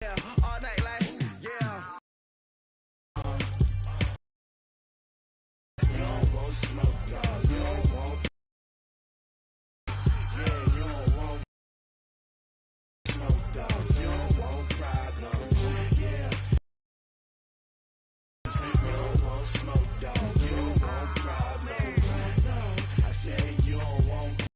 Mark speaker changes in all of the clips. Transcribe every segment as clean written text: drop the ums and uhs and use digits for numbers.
Speaker 1: Yeah, all night like, yeah. You don't want smoke, dog. You don't want. Yeah, you don't want smoke, dog. You don't want problems. Yeah. You don't want smoke, dog. You don't want problems. No, I said you don't want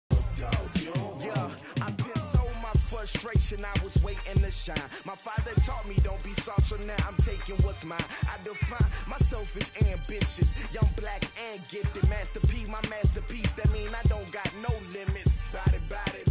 Speaker 1: smoke, dog. You don't want. Yeah, I've been so my frustration, I was waiting to shine. My father taught me don't be soft, so now I'm taking what's mine. I define myself as ambitious, young, black, and gifted. Master P, my masterpiece, that mean I don't got no limits. Bout it,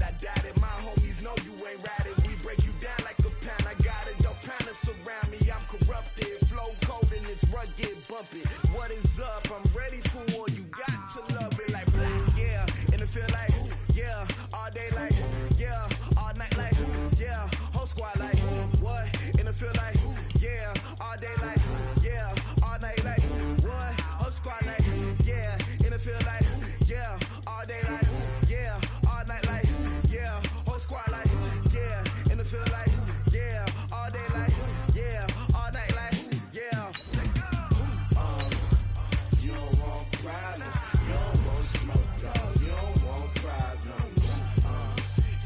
Speaker 1: I doubt it. My homies know you ain't ratted. We break you down like a pound. I got it, don't panic surround me. I'm corrupted, flow cold and it's rugged, bumpy. What is up? I'm ready for war. You got to love it like black, yeah. And it feel like, yeah, all day like, yeah, all night like, yeah, whole squad like, what? And it feel like, yeah, all day like, yeah, all night like, what? Whole squad like, yeah, and it feel like, yeah, all day like, yeah, all night like, yeah, whole squad like, yeah, and it feel like, yeah, all day like, yeah, all night like, yeah. You don't want problems, you don't want smoke, dog, you don't want problems.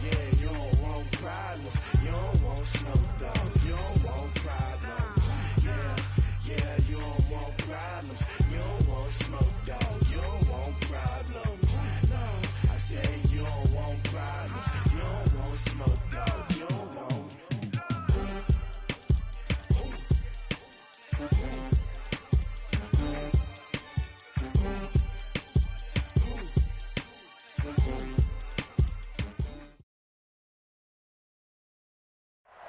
Speaker 1: Yeah, you don't want problems, you don't want smoke, dog, you don't want problems. Yeah, you don't want problems, you don't want smoke, dog, you don't want problems. No, I said you don't want problems, you don't want smoke, dog, you don't want.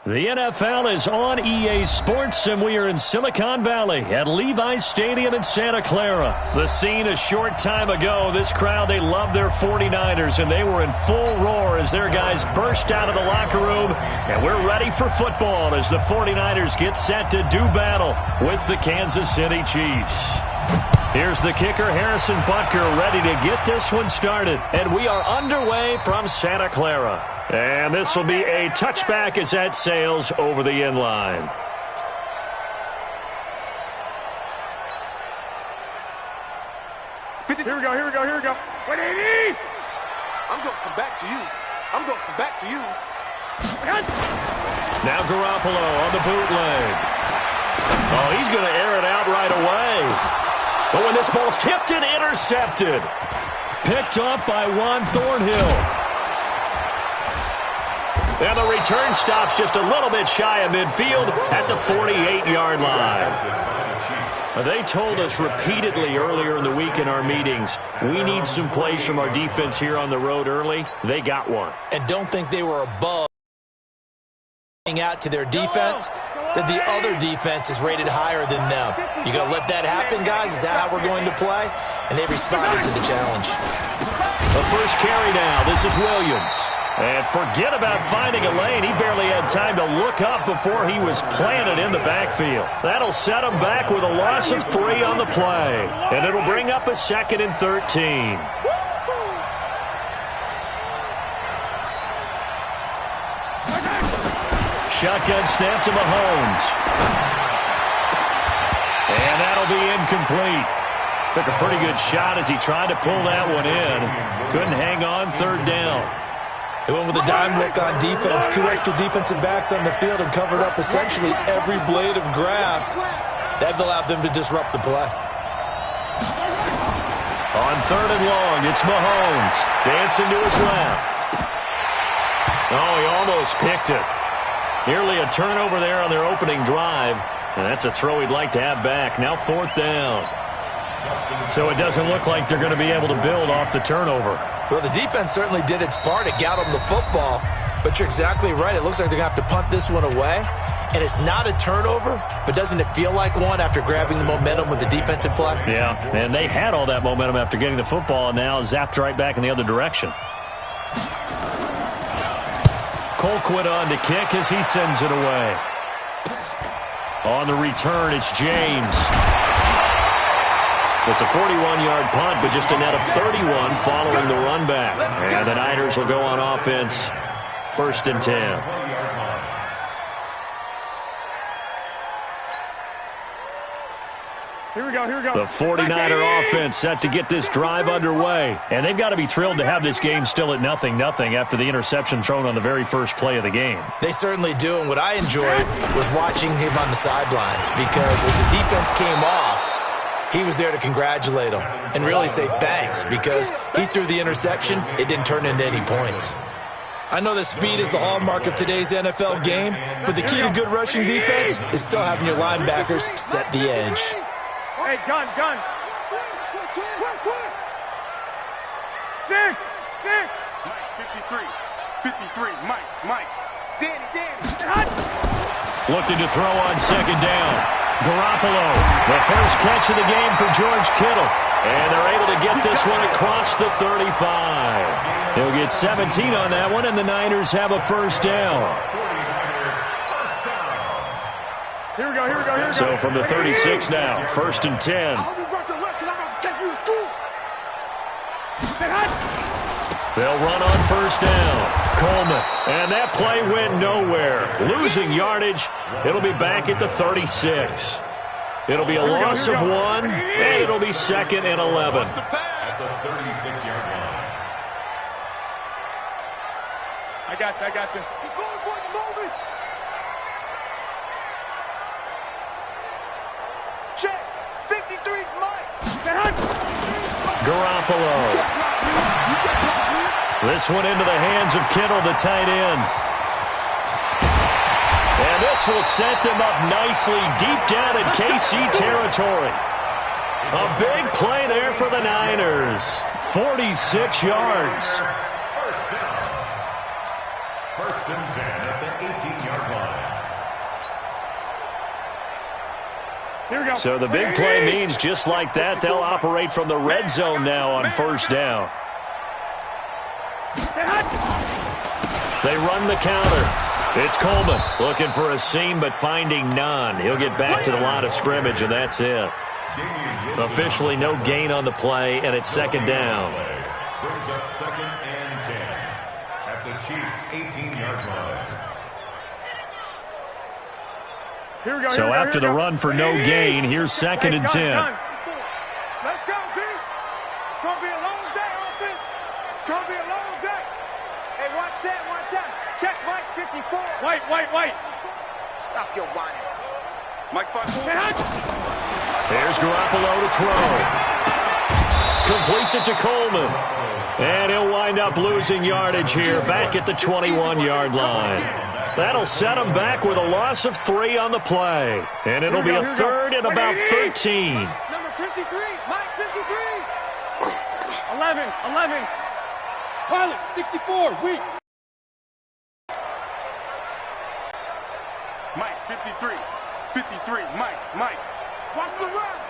Speaker 2: The NFL is on EA Sports, and we are in Silicon Valley at Levi's Stadium in Santa Clara. The scene a short time ago, this crowd, they love their 49ers, and they were in full roar as their guys burst out of the locker room, and we're ready for football as the 49ers get set to do battle with the Kansas City Chiefs. Here's the kicker, Harrison Butker, ready to get this one started. And we are underway from Santa Clara. And this will be a touchback as that sails over the end line.
Speaker 3: Here we go. 180!
Speaker 4: I'm going to come back to you.
Speaker 2: Now Garoppolo on the bootleg. Oh, he's going to air it out right away. But when this ball's tipped and intercepted. Picked up by Juan Thornhill. And the return stops just a little bit shy of midfield at the 48-yard line. They told us repeatedly earlier in the week in our meetings, we need some plays from our defense here on the road early. They got one.
Speaker 5: And don't think they were above out to their defense, that the other defense is rated higher than them. You got to let that happen, guys? Is that how we're going to play? And they responded to the challenge.
Speaker 2: The first carry now. This is Williams. And forget about finding a lane. He barely had time to look up before he was planted in the backfield. That'll set him back with a loss of 3 on the play. And it'll bring up a 2nd and 13. Shotgun snap to Mahomes. And that'll be incomplete. Took a pretty good shot as he tried to pull that one in. Couldn't hang on 3rd down.
Speaker 5: They went with a dime look on defense. 2 extra defensive backs on the field and covered up essentially every blade of grass. That allowed them to disrupt the play.
Speaker 2: On 3rd and long, it's Mahomes. Dancing to his left. Oh, he almost picked it. Nearly a turnover there on their opening drive. And that's a throw he'd like to have back. Now 4th down. So it doesn't look like they're going to be able to build off the turnover.
Speaker 5: Well, the defense certainly did its part. It got them the football. But you're exactly right. It looks like they're going to have to punt this one away. And it's not a turnover, but doesn't it feel like one after grabbing the momentum with the defensive play?
Speaker 2: Yeah, and they had all that momentum after getting the football, and now zapped right back in the other direction. Colquitt on to kick as he sends it away. On the return, it's James. It's a 41-yard punt, but just a net of 31 following the run back. And the Niners will go on offense, 1st and 10.
Speaker 3: Here we go, here we go.
Speaker 2: The 49er offense set to get this drive underway. And they've got to be thrilled to have this game still at 0-0 after the interception thrown on the very first play of the game.
Speaker 5: They certainly do, and what I enjoyed was watching him on the sidelines because as the defense came off, he was there to congratulate them and really say thanks because he threw the interception. It didn't turn into any points. I know that speed is the hallmark of today's NFL game, but the key to good rushing defense is still having your linebackers set the edge.
Speaker 3: Hey, gun. Six.
Speaker 4: 53, Mike. Danny.
Speaker 2: Looking to throw on second down. Garoppolo, the first catch of the game for George Kittle. And they're able to get this one across the 35. He'll get 17 on that one, and the Niners have a first down.
Speaker 3: Here we go.
Speaker 2: So from the 36 now, 1st and 10. They'll run on first down. Coleman, and that play went nowhere. Losing yardage. It'll be back at the 36. It'll be a loss of 1, and it'll be 2nd and 11.
Speaker 6: At the 36-yard line.
Speaker 3: I got this.
Speaker 4: He's going for his moment. Check. 53's Mike.
Speaker 2: Garoppolo. This one into the hands of Kittle, the tight end. And this will set them up nicely deep down in KC territory. A big play there for the Niners. 46 yards.
Speaker 6: First down. 1st and 10 at the 18-yard line.
Speaker 3: Here we go.
Speaker 2: So the big play means just like that, they'll operate from the red zone now on first down. They run the counter. It's Coleman looking for a seam but finding none. He'll get back to the line of scrimmage, and that's it. Officially no gain on the play, and it's 2nd down.
Speaker 6: Brings up 2nd and 10 at the Chiefs' 18-yard line.
Speaker 3: Here we go.
Speaker 2: So after the run for no gain, here's 2nd and 10.
Speaker 4: Let's go, D. It's going to be a long day, offense. It's going to be a long day. Hey, watch that. Check Mike 54.
Speaker 3: White.
Speaker 4: Stop your whining. Mike 54.
Speaker 2: There's Garoppolo to throw. Completes it to Coleman. And he'll wind up losing yardage here back at the 21-yard line. That'll set him back with a loss of 3 on the play. And it'll be a 3rd and about 13.
Speaker 4: Number 53, Mike 53.
Speaker 3: 11. Pilot, 64, weak.
Speaker 4: Mike 53, Mike. Watch the run.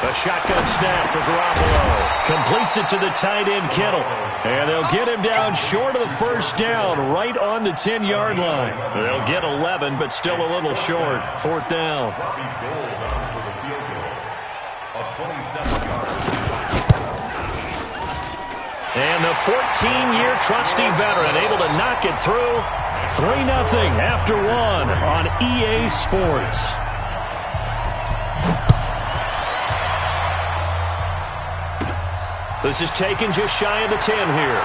Speaker 2: A shotgun snap for Garoppolo. Completes it to the tight end, Kittle. And they'll get him down short of the first down, right on the 10-yard line. They'll get 11, but still a little short. 4th down.
Speaker 6: Robbie Gould on for the field goal. A 27-yard.
Speaker 2: And the 14-year trusty veteran able to knock it through. 3-0 after 1 on EA Sports. This is taken just shy of the 10 here.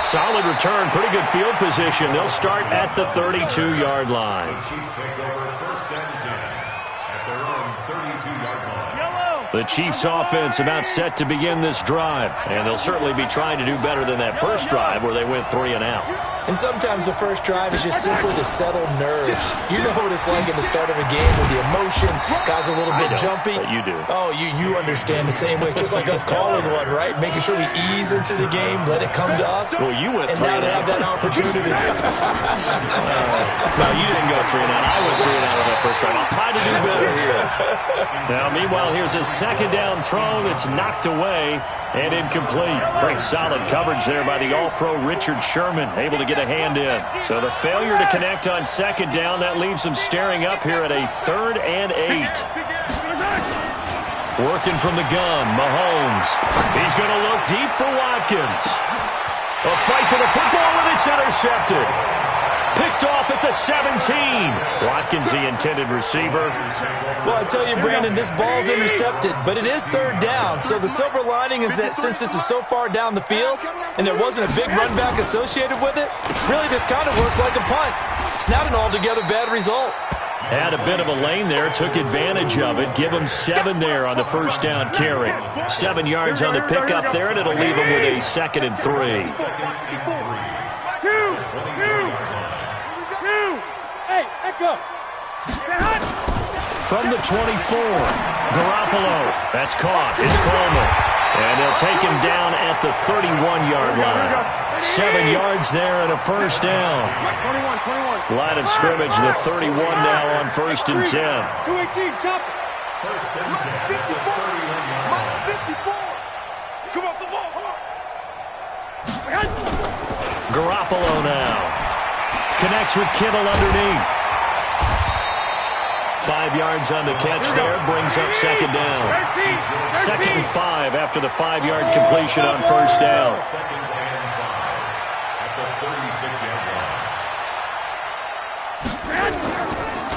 Speaker 2: Solid return, pretty good field position. They'll start at the 32-yard line.
Speaker 6: The Chiefs take over 1st and 10 at their own 32-yard line.
Speaker 2: The Chiefs offense about set to begin this drive, and they'll certainly be trying to do better than that first drive where they went 3 and out.
Speaker 5: And sometimes the first drive is just simply to settle nerves. You know what it's like at the start of a game with the emotion, guys are a little bit jumpy.
Speaker 2: But you do.
Speaker 5: Oh, you understand the same way. It's just like us calling one, right? Making sure we ease into the game, let it come to us.
Speaker 2: Well, you went
Speaker 5: and
Speaker 2: 3
Speaker 5: now
Speaker 2: and
Speaker 5: they have
Speaker 2: out.
Speaker 5: that opportunity.
Speaker 2: No, you didn't go 3 and out. I went 3 and out on that first drive. I'll try to do better here. Now, meanwhile, here's a 2nd down throw that's knocked away and incomplete. Pretty solid coverage there by the All-Pro Richard Sherman, able to get a hand in. So the failure to connect on 2nd down, that leaves them staring up here at a 3rd and 8. Working from the gun, Mahomes. He's going to look deep for Watkins. A fight for the football, and it's intercepted. Picked off at the 17. Watkins, the intended receiver.
Speaker 5: Well, I tell you, Brandon, this ball's intercepted, but it is third down. So the silver lining is that since this is so far down the field and there wasn't a big run back associated with it, really this kind of works like a punt. It's not an altogether bad result.
Speaker 2: Had a bit of a lane there, took advantage of it. Give him 7 there on the first down carry. 7 yards on the pickup there, and it'll leave him with a 2nd and 3.
Speaker 3: Hey, echo.
Speaker 2: From the 24, Garoppolo. That's caught. It's Coleman. And they'll take him down at the 31-yard line. 7 yards there and a first down.
Speaker 3: 21.
Speaker 2: Line of scrimmage, the 31 now on 1st and 10.
Speaker 3: 218, chop.
Speaker 6: First and 10.
Speaker 4: 54. Come off the ball.
Speaker 2: Garoppolo now. Connects with Kittle underneath. 5 yards on the catch there, brings up 2nd down. 2nd and 5 after the 5-yard completion on first down.
Speaker 6: 2nd and 5 at the 36-yard line.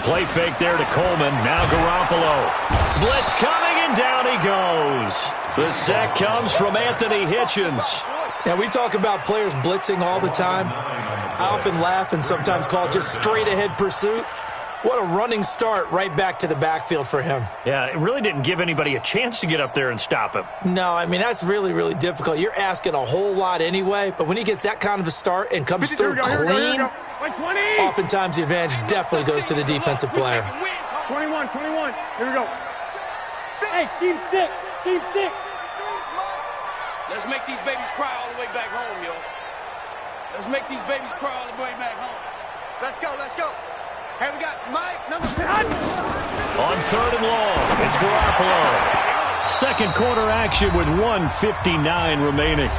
Speaker 2: Play fake there to Coleman. Now Garoppolo. Blitz coming, and down he goes. The sack comes from Anthony Hitchens.
Speaker 5: Now, we talk about players blitzing all the time. I often laugh and sometimes call it just straight-ahead pursuit. What a running start right back to the backfield for him.
Speaker 2: Yeah, it really didn't give anybody a chance to get up there and stop him.
Speaker 5: No, I mean, that's really, really difficult. You're asking a whole lot anyway, but when he gets that kind of a start and comes through clean, oftentimes the advantage definitely goes to the defensive player.
Speaker 3: 21. Here we go. Hey, team 6.
Speaker 7: Let's make these babies cry all the way back home, yo. Let's make these babies cry all the way back home.
Speaker 4: Let's go. Hey, we got Mike, number 10.
Speaker 2: On 3rd and long, it's Garoppolo. Second quarter action with 1:59 remaining.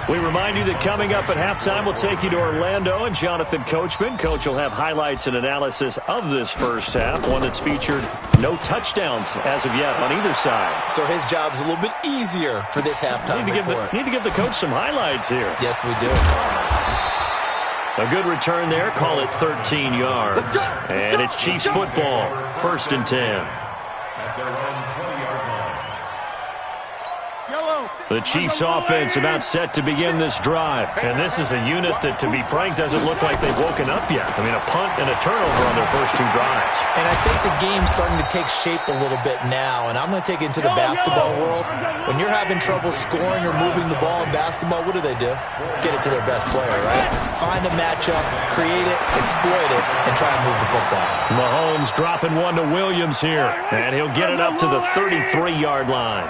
Speaker 2: We remind you that coming up at halftime, we'll take you to Orlando and Jonathan Coachman. Coach will have highlights and analysis of this first half, one that's featured no touchdowns as of yet on either side.
Speaker 5: So his job's a little bit easier for this halftime report.
Speaker 2: Need to give the coach some highlights here.
Speaker 5: Yes, we do.
Speaker 2: A good return there. Call it 13 yards. And it's Chiefs football. 1st and 10.
Speaker 6: At their own 20-yard line.
Speaker 2: The Chiefs offense about set to begin this drive. And this is a unit that, to be frank, doesn't look like they've woken up yet. I mean, a punt and a turnover on their first 2 drives.
Speaker 5: And I think the game's starting to take shape a little bit now. And I'm going to take it into the basketball world. When you're having trouble scoring or moving the ball in basketball, what do? Get it to their best player, right? Find a matchup, create it, exploit it, and try and move the football.
Speaker 2: Mahomes dropping one to Williams here. And he'll get it up to the 33-yard line.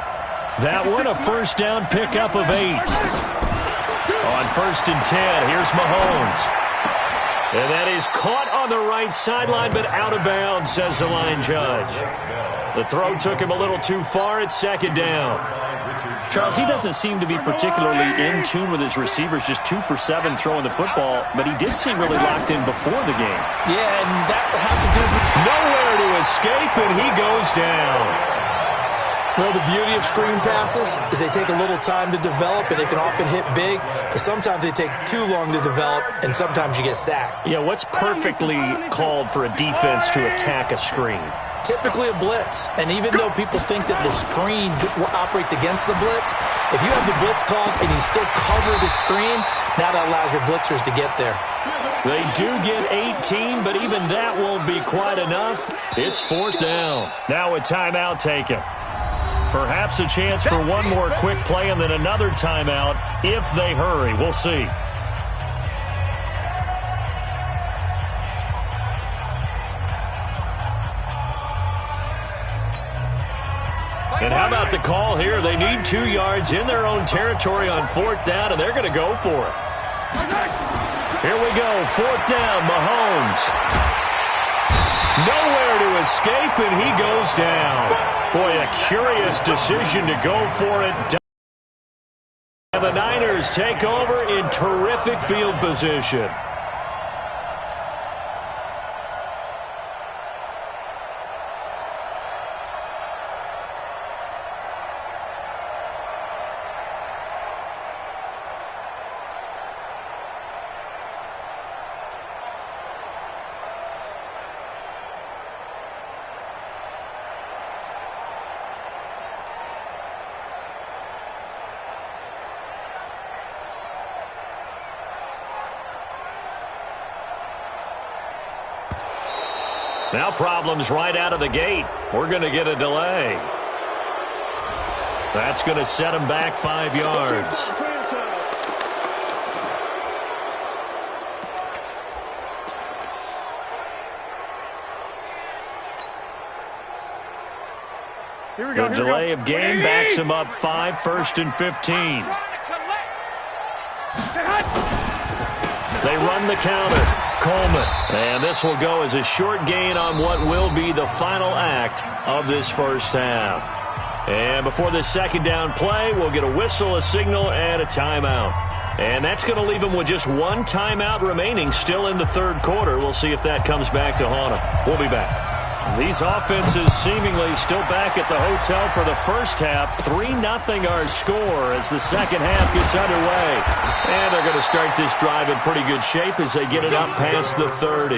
Speaker 2: That one a first down pickup of 8. On 1st and 10, here's Mahomes. And that is caught on the right sideline, but out of bounds, says the line judge. The throw took him a little too far. It's 2nd down. Charles, he doesn't seem to be particularly in tune with his receivers, just 2 for 7 throwing the football, but he did seem really locked in before the game.
Speaker 5: Yeah, and that has to do with
Speaker 2: nowhere to escape, and he goes down.
Speaker 5: Well, the beauty of screen passes is they take a little time to develop, and they can often hit big, but sometimes they take too long to develop, and sometimes you get sacked.
Speaker 2: Yeah, what's perfectly called for a defense to attack a screen?
Speaker 5: Typically a blitz, and even though people think that the screen operates against the blitz, if you have the blitz called and you still cover the screen, now that allows your blitzers to get there.
Speaker 2: They do get 18, but even that won't be quite enough. It's 4th down. Now a timeout taken. Perhaps a chance for one more quick play and then another timeout if they hurry. We'll see. And how about the call here? They need 2 yards in their own territory on 4th down, and they're going to go for it. Here we go, 4th down, Mahomes. Nowhere to escape, and he goes down. Boy, a curious decision to go for it. And the Niners take over in terrific field position. Now problems right out of the gate. We're going to get a delay. That's going to set him back 5 yards. The delay of game backs him up 5, 1st and 15. They run the counter. Coleman. And this will go as a short gain on what will be the final act of this first half. And before this second down play, we'll get a whistle, a signal, and a timeout. And that's going to leave him with just one timeout remaining still in the third quarter. We'll see if that comes back to haunt him. We'll be back. These offenses seemingly still back at the hotel for the first half. 3-0 our score as the second half gets underway. And they're going to start this drive in pretty good shape as they get it up past the 30.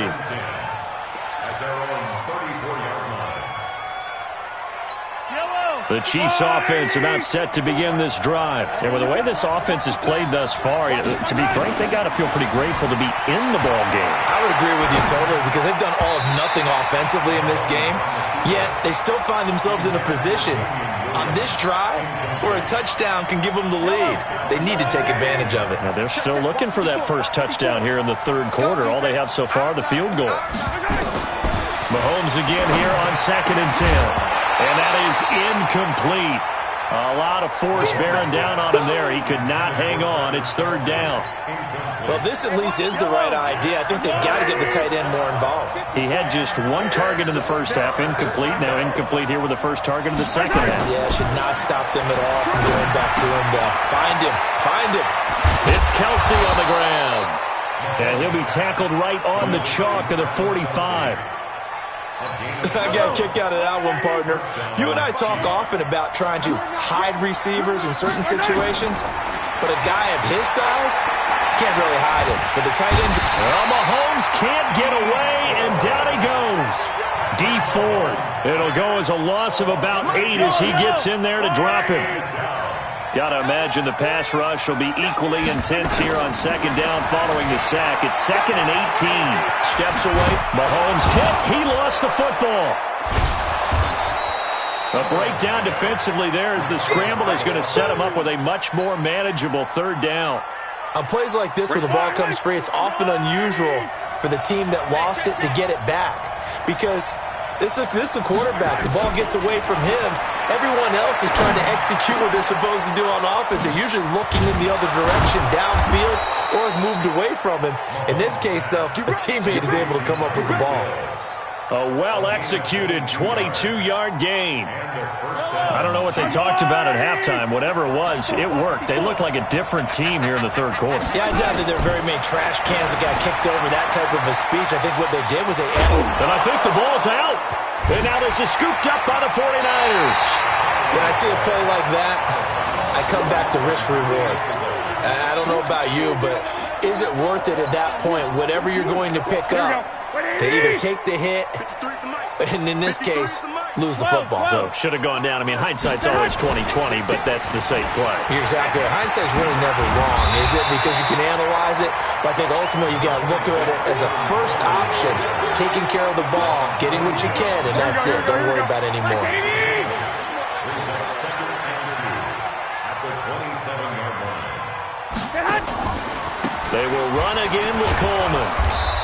Speaker 2: The Chiefs offense about set to begin this drive. And with the way this offense has played thus far, to be frank, they got to feel pretty grateful to be in the ball game.
Speaker 5: I would agree with you totally because they've done all of nothing offensively in this game, yet they still find themselves in a position on this drive where a touchdown can give them the lead. They need to take advantage of it.
Speaker 2: Now they're still looking for that first touchdown here in the third quarter. All they have so far, the field goal. Mahomes again here on 2nd and 10. And that is incomplete. A lot of force bearing down on him there. He could not hang on. It's 3rd down.
Speaker 5: Well, this at least is the right idea. I think they've got to get the tight end more involved.
Speaker 2: He had just one target in the first half, incomplete. Now incomplete here with the first target of the second half.
Speaker 5: Yeah, should not stop them at all from going back to him. Find him. Find him.
Speaker 2: It's Kelsey on the ground. And he'll be tackled right on the chalk of the 45.
Speaker 5: I got a kick out of that one, partner. You and I talk often about trying to hide receivers in certain situations, but a guy of his size can't really hide it. But the tight end...
Speaker 2: Well, Mahomes can't get away, and down he goes. D Ford. It'll go as a loss of about 8 as he gets in there to drop him. Got to imagine the pass rush will be equally intense here on 2nd down following the sack. It's 2nd and 18. Steps away. Mahomes hit. He lost the football. A breakdown defensively there as the scramble is going to set him up with a much more manageable 3rd down.
Speaker 5: On plays like this where the ball comes free, it's often unusual for the team that lost it to get it back because this is the quarterback. The ball gets away from him. Everyone else is trying to execute what they're supposed to do on offense. They're usually looking in the other direction, downfield, or have moved away from him. In this case, though, the teammate is able to come up with the ball.
Speaker 2: A well-executed 22-yard gain. I don't know what they talked about at halftime. Whatever it was, it worked. They look like a different team here in the third quarter.
Speaker 5: Yeah, I doubt that there are very many trash cans that got kicked over that type of a speech. I think what they did was they added.
Speaker 2: And I think the ball's out. And now this is scooped up by the 49ers.
Speaker 5: When I see a play like that, I come back to risk-reward. I don't know about you, but is it worth it at that point, whatever you're going to pick up, to either take the hit, and in this case, lose the football?
Speaker 2: So should have gone down. I mean, hindsight's always 20/20, but that's the safe play.
Speaker 5: You're exactly right. Hindsight's really never wrong, is it? Because you can analyze it, but I think ultimately you got to look at it as a first option, taking care of the ball, getting what you can, and that's it. Don't worry about any more.
Speaker 2: They will run again with Coleman.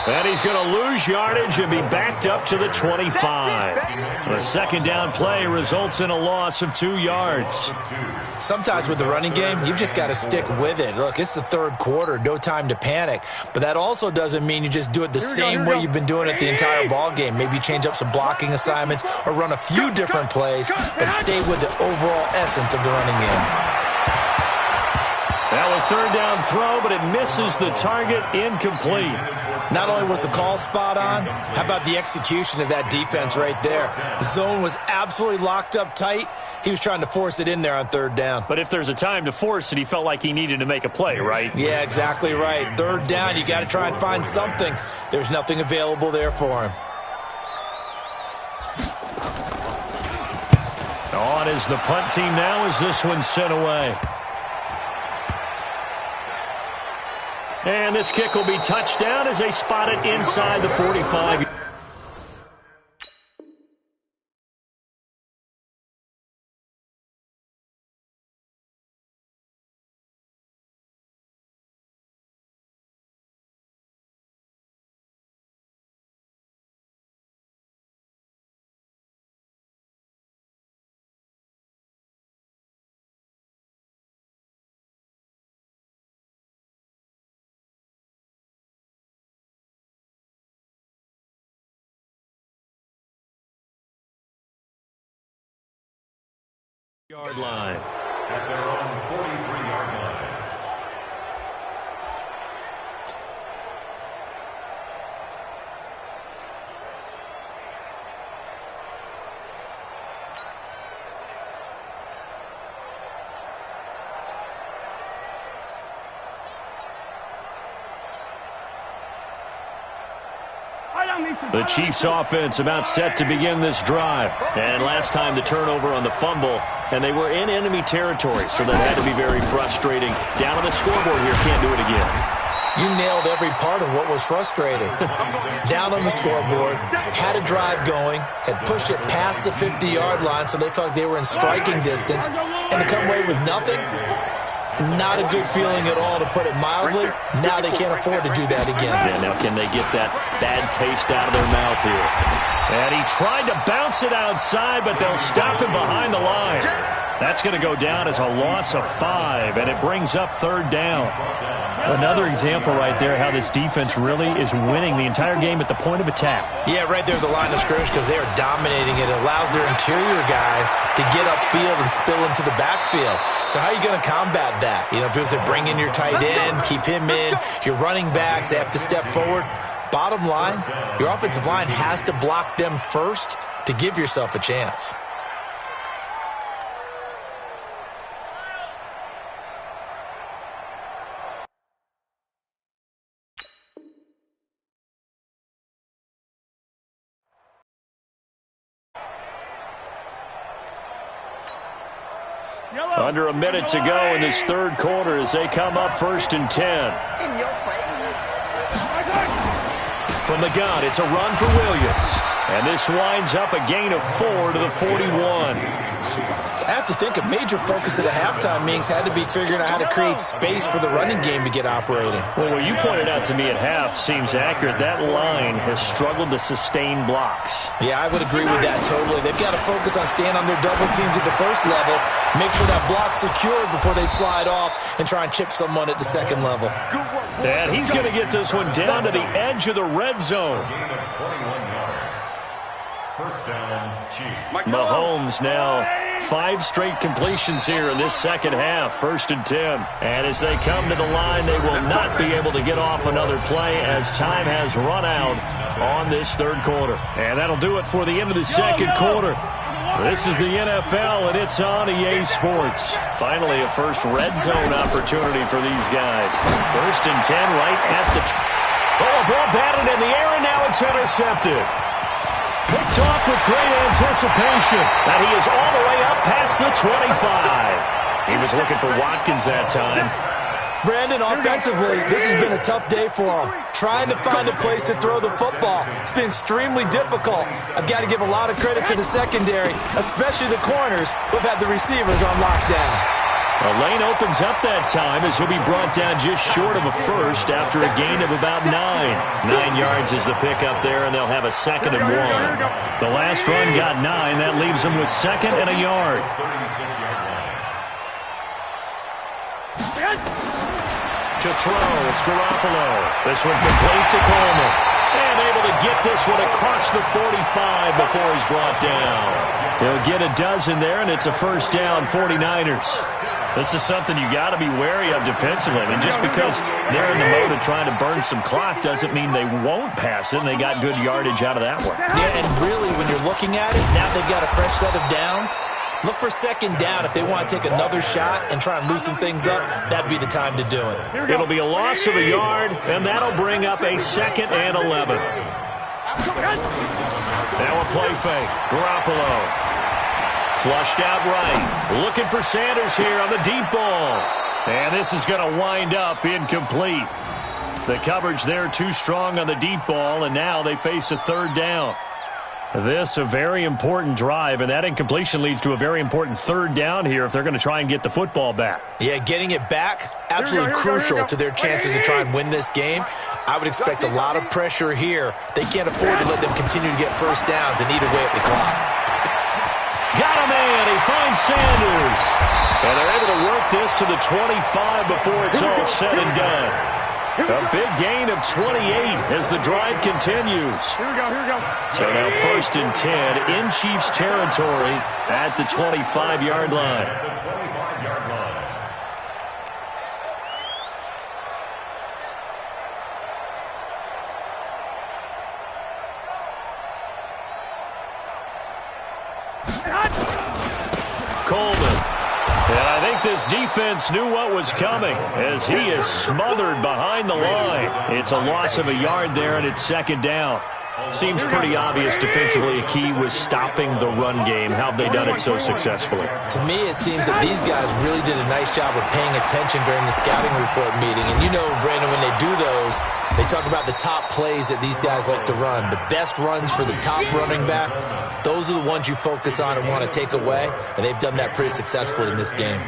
Speaker 2: And he's going to lose yardage and be backed up to the 25. The 2nd down play results in a loss of 2 yards.
Speaker 5: Sometimes with the running game, you've just got to stick with it. Look, it's the third quarter, no time to panic. But that also doesn't mean you just do it the same way you've been doing it the entire ball game. Maybe change up some blocking assignments or run a few different plays, but stay with the overall essence of the running game.
Speaker 2: Now a 3rd down throw, but it misses the target, incomplete.
Speaker 5: Not only was the call spot on, how about the execution of that defense right there? The zone was absolutely locked up tight. He was trying to force it in there on 3rd down.
Speaker 2: But if there's a time to force it, he felt like he needed to make a play, right?
Speaker 5: Yeah, exactly right. 3rd down, you got to try and find something. There's nothing available there for him.
Speaker 2: On is the punt team now as this one's sent away. And this kick will be touched down as they spot it inside the 45. Yard line.
Speaker 6: At their own 43-yard line.
Speaker 2: The Chiefs offense about set to begin this drive. And last time the turnover on the fumble, and they were in enemy territory, so that had to be very frustrating. Down on the scoreboard here, can't do it again.
Speaker 5: You nailed every part of what was frustrating. Down on the scoreboard, had a drive going, had pushed it past the 50-yard line, so they felt like they were in striking distance, and to come away with nothing, not a good feeling at all, to put it mildly. Now they can't afford to do that again.
Speaker 2: Yeah, now can they get that bad taste out of their mouth here? And he tried to bounce it outside, but they'll stop him behind the line. That's going to go down as a loss of 5, and it brings up third down. Another example right there how this defense really is winning the entire game at the point of attack.
Speaker 5: Yeah, right there at the line of scrimmage, because they are dominating it. It allows their interior guys to get upfield and spill into the backfield. So how are you going to combat that? You know, people say bring in your tight end, keep him in. Your running backs, they have to step forward. Bottom line, your offensive line has to block them first to give yourself a chance.
Speaker 2: Under a minute to go in this third quarter as they come up 1st and 10.
Speaker 8: In your face.
Speaker 2: From the gun, it's a run for Williams. And this winds up a gain of 4 to the 41.
Speaker 5: I have to think a major focus of the halftime meetings had to be figuring out how to create space for the running game to get operating.
Speaker 2: Well, what you pointed out to me at half seems accurate. That line has struggled to sustain blocks.
Speaker 5: Yeah, I would agree with that totally. They've got to focus on staying on their double teams at the first level, make sure that block's secured before they slide off and try and chip someone at the second level.
Speaker 2: And he's going to get this one down to the edge of the red zone.
Speaker 6: Gain of 21 yards. First down, Chiefs.
Speaker 2: Mahomes now 5 straight completions here in this second half, 1st and 10. And as they come to the line, they will not be able to get off another play as time has run out on this third quarter. And that'll do it for the end of the second quarter. This is the NFL, and it's on EA Sports. Finally, a first red zone opportunity for these guys. 1st and 10 right at the... a ball batted in the air, and now it's intercepted. Picked off with great anticipation. And he is all the way up past the 25. He was looking for Watkins that time.
Speaker 5: Brandon, offensively, this has been a tough day for him. Trying to find a place to throw the football. It's been extremely difficult. I've got to give a lot of credit to the secondary, especially the corners who have had the receivers on lockdown.
Speaker 2: A lane opens up that time as he'll be brought down just short of a first after a gain of about 9. 9 yards is the pickup there, and they'll have a 2nd and 1. The last run got 9. That leaves them with 2nd and a yard.
Speaker 6: 36-yard line.
Speaker 2: To throw, it's Garoppolo. This one complete to Coleman. And able to get this one across the 45 before he's brought down. He'll get a dozen there, and it's a first down, 49ers. This is something you got to be wary of defensively. I mean, just because they're in the mode of trying to burn some clock doesn't mean they won't pass it, and they got good yardage out of that one.
Speaker 5: Yeah, and really, when you're looking at it, now they've got a fresh set of downs. Look for 2nd down. If they want to take another shot and try and loosen things up, that'd be the time to do it.
Speaker 2: It'll be a loss of a yard, and that'll bring up a 2nd and 11. Now a play fake. Garoppolo. Flushed out right. Looking for Sanders here on the deep ball. And this is going to wind up incomplete. The coverage there too strong on the deep ball, and now they face a 3rd down. This a very important drive, and that incompletion leads to a very important 3rd down here if they're going to try and get the football back.
Speaker 5: Yeah, getting it back, absolutely crucial to their chances to try and win this game. I would expect a lot of pressure here. They can't afford to let them continue to get first downs and eat away at the clock.
Speaker 2: Got a man. He finds Sanders. And they're able to work this to the 25 before it's all said and done. A big gain of 28 as the drive continues.
Speaker 3: Here we go.
Speaker 2: So now 1st and 10 in Chiefs territory at the 25-yard line. Coleman. And I think this defense knew what was coming as he is smothered behind the line. It's a loss of a yard there, and it's 2nd down. Seems pretty obvious defensively a key was stopping the run game. How have they done it so successfully?
Speaker 5: To me, it seems that these guys really did a nice job of paying attention during the scouting report meeting. And you know, Brandon, when they do those, they talk about the top plays that these guys like to run. The best runs for the top running back, those are the ones you focus on and want to take away. And they've done that pretty successfully in this game.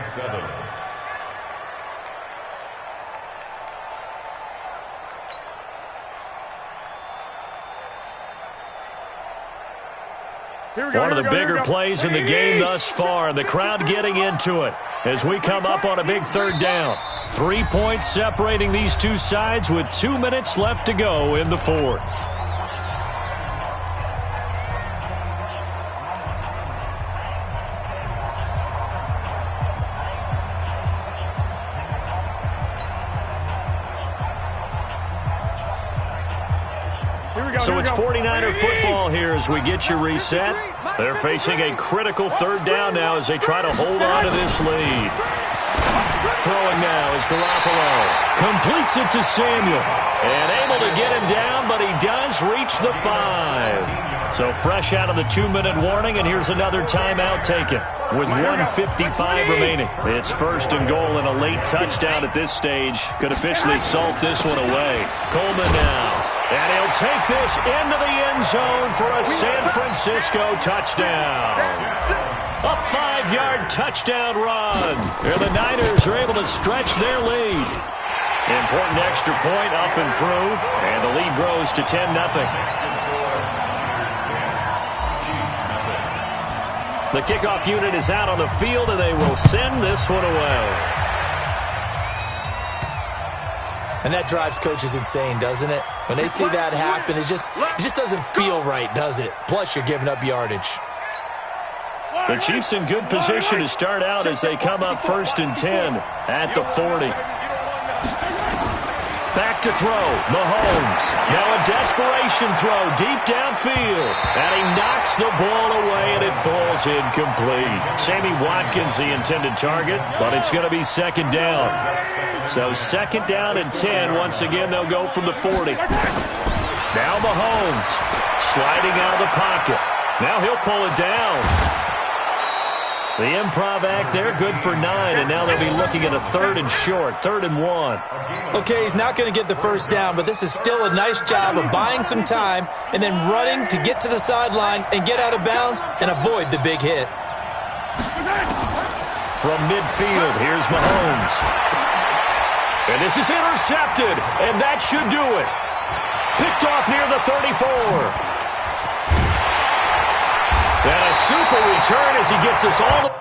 Speaker 2: One of the bigger plays in the game thus far, and the crowd getting into it as we come up on a big 3rd down. 3 points separating these two sides with 2 minutes left to go in the 4th. So it's 49er football here as we get you reset. They're facing a critical 3rd down now as they try to hold on to this lead. Throwing now is Garoppolo. Completes it to Samuel. And able to get him down, but he does reach the 5. So fresh out of the 2-minute warning, and here's another timeout taken with 1:55 remaining. It's 1st and goal, and a late touchdown at this stage could officially salt this one away. Coleman now. And he'll take this into the end zone for a San Francisco touchdown. A 5-yard touchdown run. And the Niners are able to stretch their lead. Important extra point up and through. And the lead grows to 10-0. The kickoff unit is out on the field, and they will send this one away.
Speaker 5: And that drives coaches insane, doesn't it? When they see that happen, it just doesn't feel right, does it? Plus, you're giving up yardage.
Speaker 2: The Chiefs in good position to start out as they come up 1st and 10 at the 40. Back to throw, Mahomes. Now a desperation throw deep downfield. And he knocks the ball away, and it falls incomplete. Sammy Watkins the intended target, but it's going to be 2nd down. So 2nd down and 10. Once again, they'll go from the 40. Now Mahomes sliding out of the pocket. Now he'll pull it down. The improv act there, good for 9, and now they'll be looking at a 3rd and short, 3rd and 1.
Speaker 5: Okay, he's not going to get the 1st down, but this is still a nice job of buying some time and then running to get to the sideline and get out of bounds and avoid the big hit.
Speaker 2: From midfield, here's Mahomes. And this is intercepted, and that should do it. Picked off near the 34. And a super return as he gets us all.